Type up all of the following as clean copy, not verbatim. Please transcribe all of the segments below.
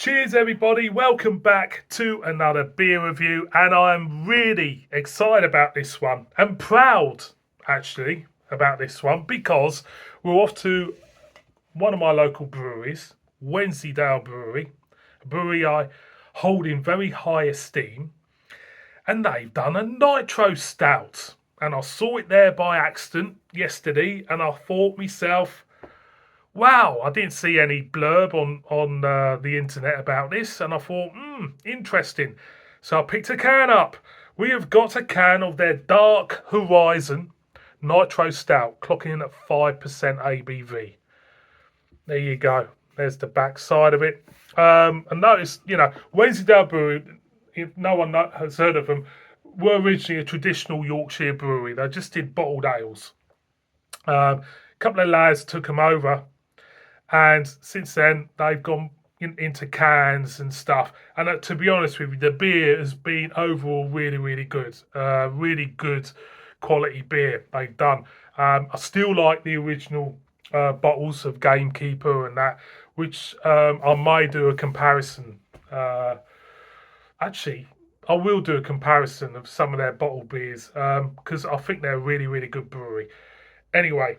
Cheers, everybody. Welcome back to another beer review. And I'm really excited about this one and proud, actually, about this one because we're off to one of my local breweries, Wensleydale Brewery, a brewery I hold in very high esteem. And they've done a nitro stout. And I saw it there by accident yesterday and I thought myself, wow, I didn't see any blurb on the internet about this, and I thought, interesting. So I picked a can up. We have got a can of their Dark Horizon Nitro Stout, clocking in at 5% ABV. There you go. There's the back side of it. And notice, Wensleydale Brewery, if no one has heard of them, were originally a traditional Yorkshire brewery. They just did bottled ales. A couple of lads took them over, and since then they've gone into cans and stuff. And to be honest with you, the beer has been overall really, really good. Really good quality beer they've done. I still like the original bottles of Gamekeeper and that, which I may do a comparison. Actually, I will do a comparison of some of their bottled beers because I think they're a really, really good brewery. Anyway,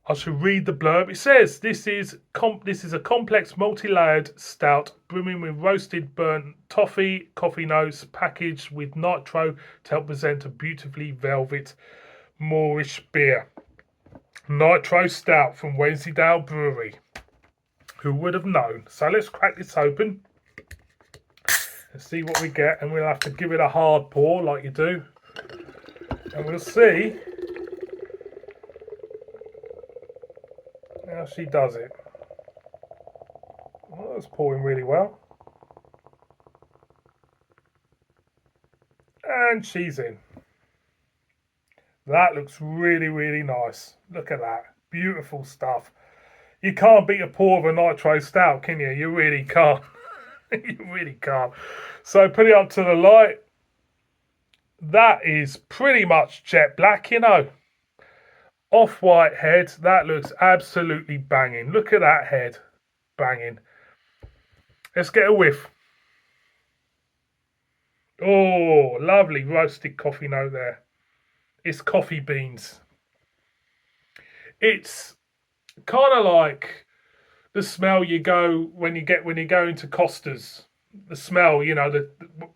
I shall read the blurb. It says this is a complex, multi-layered stout brimming with roasted burnt toffee, coffee notes, packaged with nitro to help present a beautifully velvet Moorish beer. Nitro stout from Wensleydale Brewery. Who would have known? So let's crack this open and see what we get, and we'll have to give it a hard pour like you do, and we'll see how she does it. Well, that's pouring really well. And she's in. That looks really, really nice. Look at that. Beautiful stuff. You can't beat a pour of a nitro stout, can you? You really can't. You really can't. So put it up to the light. That is pretty much jet black, Off-white head. That looks absolutely banging. Look at that head. Banging. Let's get a whiff. Oh, lovely roasted coffee note there. It's coffee beans. It's kind of like the smell you go when you go into Costa's. The smell,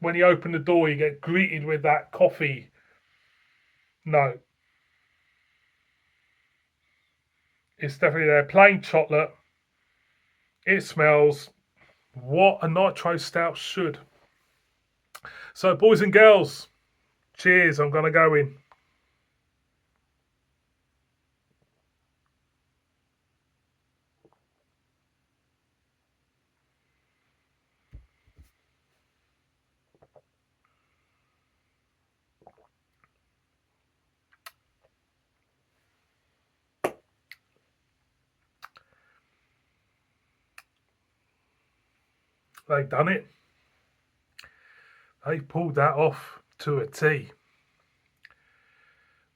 when you open the door, you get greeted with that coffee note. It's definitely there. Plain chocolate. It smells what a nitro stout should. So, boys and girls, cheers. I'm going to go in. They've done it. They've pulled that off to a T.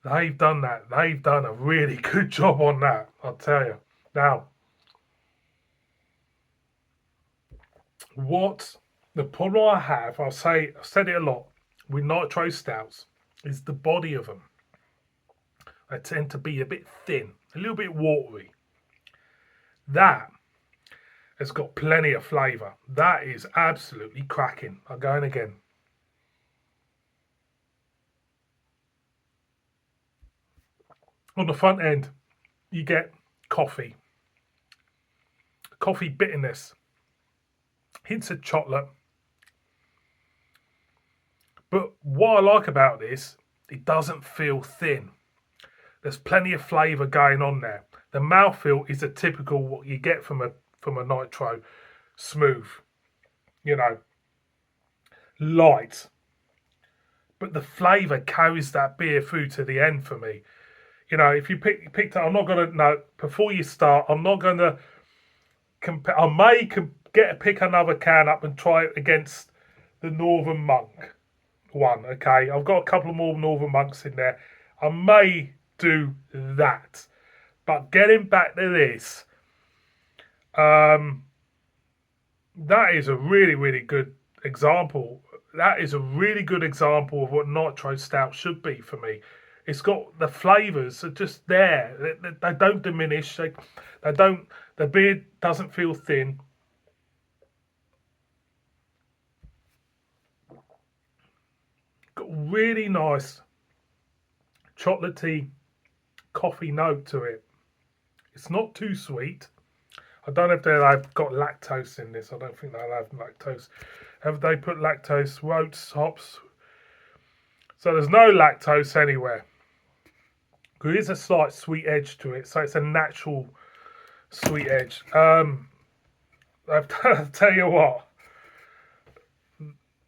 They've done that. They've done a really good job on that, I'll tell you. Now, what the problem I have, I've said it a lot, with nitro stouts, is the body of them. They tend to be a bit thin, a little bit watery. That has got plenty of flavour. That is absolutely cracking. I'm going again. On the front end, you get coffee bitterness, hints of chocolate. But what I like about this, it doesn't feel thin. There's plenty of flavour going on there. The mouthfeel is a typical what you get from a nitro, smooth, light. But the flavour carries that beer through to the end for me. If you picked up, I'm not going to, no, before you start, I'm not going to compare. I may pick another can up and try it against the Northern Monk one, okay? I've got a couple more Northern Monks in there. I may do that. But getting back to this, that is a really, really good example. That is a really good example of what nitro stout should be for me. It's got the flavours are just there. They don't diminish. They don't. The beer doesn't feel thin. Got really nice chocolatey coffee note to it. It's not too sweet. I don't know if they've got lactose in this. I don't think they'll have lactose. Have they put lactose, oats, hops? So there's no lactose anywhere. There is a slight sweet edge to it, so it's a natural sweet edge. I'll tell you what,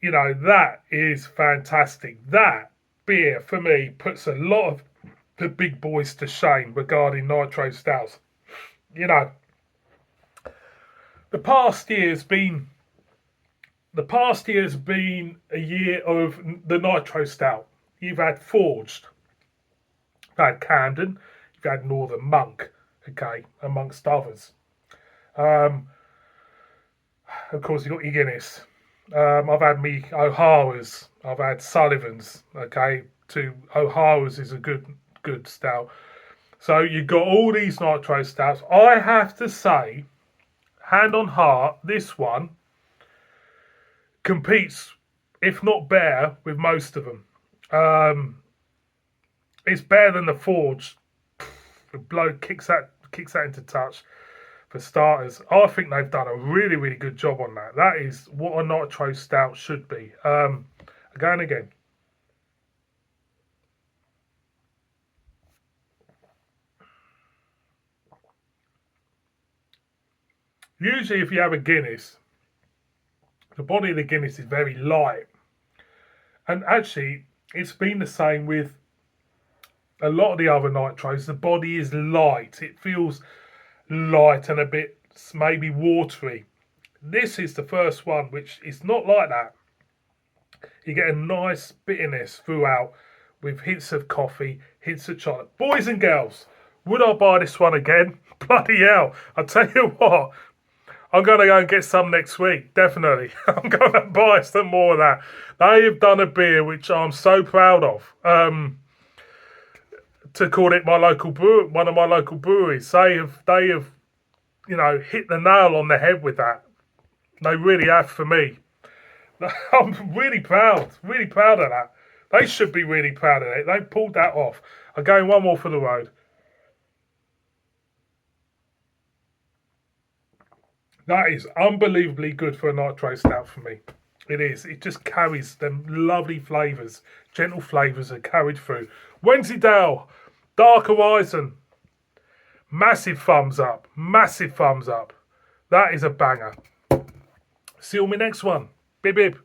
that is fantastic. That beer for me puts a lot of the big boys to shame regarding nitro stouts. You know, the past year's been a year of the nitro stout. You've had Forged, you've had Camden, you've had Northern Monk, okay, amongst others. Um, of course, you've got your Guinness. I've had me O'Hara's. I've had Sullivan's. Okay, O'Hara's is a good stout. So you've got all these nitro stouts. I have to say, hand on heart, this one competes, if not better, with most of them. It's better than the Forge. The bloke kicks that into touch. For starters, I think they've done a really, really good job on that. That is what a nitro stout should be. Again and again. Usually, if you have a Guinness, the body of the Guinness is very light. And actually, it's been the same with a lot of the other nitros. The body is light. It feels light and a bit maybe watery. This is the first one which is not like that. You get a nice bitterness throughout with hints of coffee, hints of chocolate. Boys and girls, would I buy this one again? Bloody hell. I tell you what, I'm going to go and get some next week. Definitely. I'm going to buy some more of that. They have done a beer which I'm so proud of. To call it one of my local breweries. They have hit the nail on the head with that. They really have for me. I'm really proud of that. They should be really proud of it. They pulled that off. I'm going one more for the road. That is unbelievably good for a nitro stout for me. It is. It just carries them lovely flavours, gentle flavours are carried through. Wensleydale, Dark Horizon. Massive thumbs up. Massive thumbs up. That is a banger. See you on my next one. Bib bib.